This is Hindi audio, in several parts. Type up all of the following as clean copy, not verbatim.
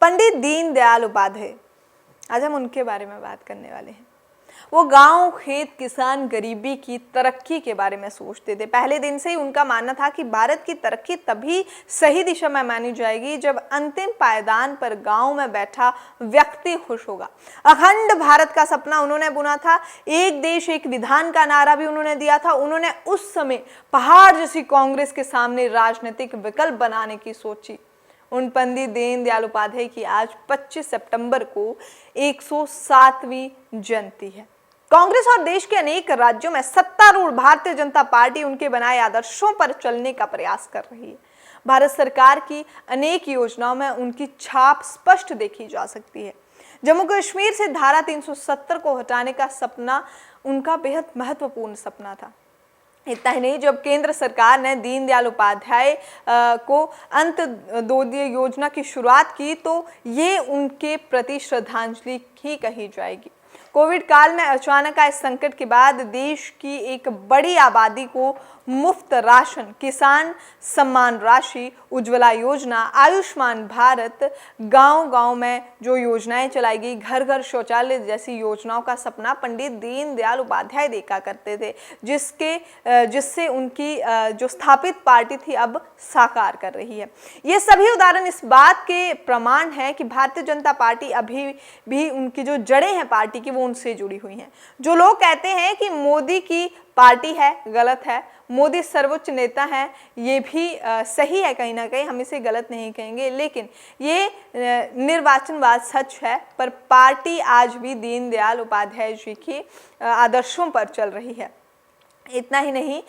पंडित दीनदयाल उपाध्याय, आज हम उनके बारे में बात करने वाले हैं। वो गांव, खेत, किसान, गरीबी की तरक्की के बारे में सोचते थे। पहले दिन से ही उनका मानना था कि भारत की तरक्की तभी सही दिशा में मानी जाएगी जब अंतिम पायदान पर गांव में बैठा व्यक्ति खुश होगा। अखंड भारत का सपना उन्होंने बुना था। एक देश एक विधान का नारा भी उन्होंने दिया था। उन्होंने उस समय पहाड़ जैसी कांग्रेस के सामने राजनीतिक विकल्प बनाने की सोची। उन पंडित दीनदयाल उपाध्याय की आज 25 सितंबर को 107वीं जयंती है। कांग्रेस और देश के अनेक राज्यों में सत्तारूढ़ भारतीय जनता पार्टी उनके बनाए आदर्शों पर चलने का प्रयास कर रही है। भारत सरकार की अनेक योजनाओं में उनकी छाप स्पष्ट देखी जा सकती है। जम्मू कश्मीर से धारा 370 को हटाने का सपना उनका बेहद महत्वपूर्ण सपना था। इतना ही नहीं, जब केंद्र सरकार ने दीनदयाल उपाध्याय को अंत्योदय योजना की शुरुआत की तो ये उनके प्रति श्रद्धांजलि ही कही जाएगी। कोविड काल में अचानक आए संकट के बाद देश की एक बड़ी आबादी को मुफ्त राशन, किसान सम्मान राशि, उज्ज्वला योजना, आयुष्मान भारत, गांव-गांव में जो योजनाएं चलाई गई, घर घर शौचालय जैसी योजनाओं का सपना पंडित दीनदयाल उपाध्याय देखा करते थे, जिससे उनकी जो स्थापित पार्टी थी अब साकार कर रही है। ये सभी उदाहरण इस बात के प्रमाण हैं कि भारतीय जनता पार्टी अभी भी उनकी जो जड़ें हैं पार्टी की वो उनसे जुड़ी हुई हैं। जो लोग कहते हैं कि मोदी की पार्टी है, गलत है। मोदी सर्वोच्च नेता है, ये भी सही है, कहीं ना कहीं हम इसे गलत नहीं कहेंगे, लेकिन ये निर्वाचनवाद सच है। पर पार्टी आज भी दीनदयाल उपाध्याय जी की आदर्शों पर चल रही है। इतना ही नहीं,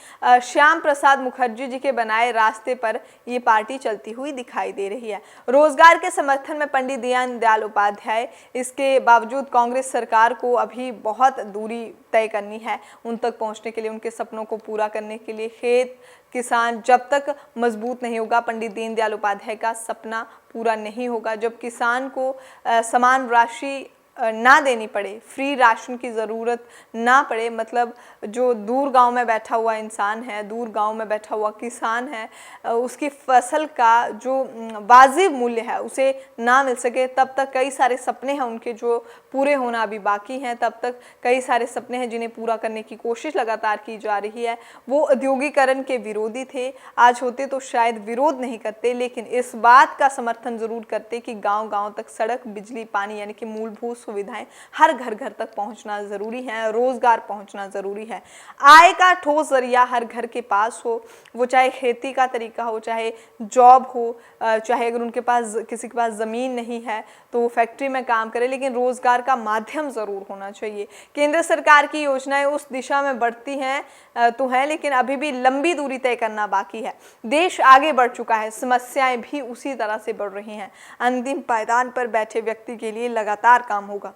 श्याम प्रसाद मुखर्जी जी के बनाए रास्ते पर ये पार्टी चलती हुई दिखाई दे रही है। रोजगार के समर्थन में पंडित दीनदयाल उपाध्याय, इसके बावजूद कांग्रेस सरकार को अभी बहुत दूरी तय करनी है उन तक पहुंचने के लिए, उनके सपनों को पूरा करने के लिए। खेत, किसान जब तक मजबूत नहीं होगा, पंडित दीनदयाल उपाध्याय का सपना पूरा नहीं होगा। जब किसान को समान राशि ना देनी पड़े, फ्री राशन की ज़रूरत ना पड़े, मतलब जो दूर गांव में बैठा हुआ इंसान है, दूर गांव में बैठा हुआ किसान है, उसकी फसल का जो वाजिब मूल्य है उसे ना मिल सके, तब तक कई सारे सपने हैं उनके जो पूरे होना अभी बाकी हैं। तब तक कई सारे सपने हैं जिन्हें पूरा करने की कोशिश लगातार की जा रही है। वो औद्योगिकरण के विरोधी थे, आज होते तो शायद विरोध नहीं करते, लेकिन इस बात का समर्थन ज़रूर करते कि गाँव-गाँव तक सड़क, बिजली, पानी यानी कि मूलभूत सुविधाएं हर घर घर तक पहुंचना जरूरी है, रोजगार पहुंचना जरूरी है। आय का ठोस जरिया हर घर के पास हो, वो चाहे खेती का तरीका हो, चाहे जॉब हो, चाहे अगर उनके पास किसी के पास ज़मीन नहीं है तो वो फैक्ट्री में काम करे, लेकिन रोजगार का माध्यम ज़रूर होना चाहिए। केंद्र सरकार की योजनाएं उस दिशा में बढ़ती हैं तो हैं, लेकिन अभी भी लंबी दूरी तय करना बाकी है। देश आगे बढ़ चुका है, समस्याएं भी उसी तरह से बढ़ रही हैं। अंतिम पायदान पर बैठे व्यक्ति के लिए लगातार काम होगा,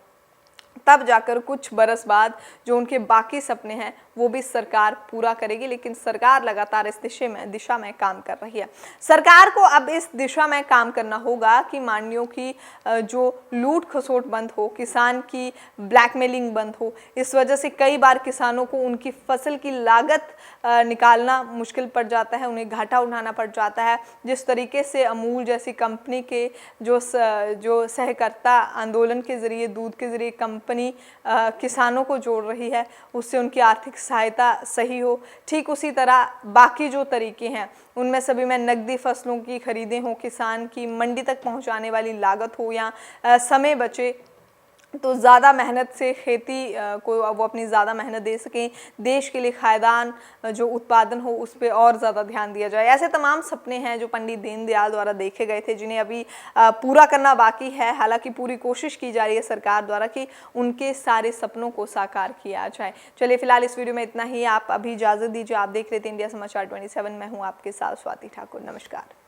तब जाकर कुछ बरस बाद जो उनके बाकी सपने हैं वो भी सरकार पूरा करेगी। लेकिन सरकार लगातार इस दिशा में काम कर रही है। सरकार को अब इस दिशा में काम करना होगा कि मांडियों की जो लूट खसोट बंद हो, किसान की ब्लैकमेलिंग बंद हो। इस वजह से कई बार किसानों को उनकी फसल की लागत निकालना मुश्किल पड़ जाता है, उन्हें घाटा उठाना पड़ जाता है। जिस तरीके से अमूल जैसी कंपनी के जो सहकर्ता आंदोलन के ज़रिए, दूध के ज़रिए कंपनी किसानों को जोड़ रही है, उससे उनकी आर्थिक सहायता सही हो, ठीक उसी तरह बाकी जो तरीके हैं उनमें सभी में नकदी फसलों की खरीदें हो, किसान की मंडी तक पहुंचाने वाली लागत हो, या समय बचे तो ज़्यादा मेहनत से खेती को वो अपनी ज़्यादा मेहनत दे सकें, देश के लिए खायदान जो उत्पादन हो उस पर और ज़्यादा ध्यान दिया जाए। ऐसे तमाम सपने हैं जो पंडित दीनदयाल द्वारा देखे गए थे, जिन्हें अभी पूरा करना बाकी है। हालांकि पूरी कोशिश की जा रही है सरकार द्वारा कि उनके सारे सपनों को साकार किया जाए। चलिए फिलहाल इस वीडियो में इतना ही। आप अभी इजाज़त दीजिए। आप देख रहे थे इंडिया समाचार 27। मैं हूँ आपके साथ स्वाति ठाकुर। नमस्कार।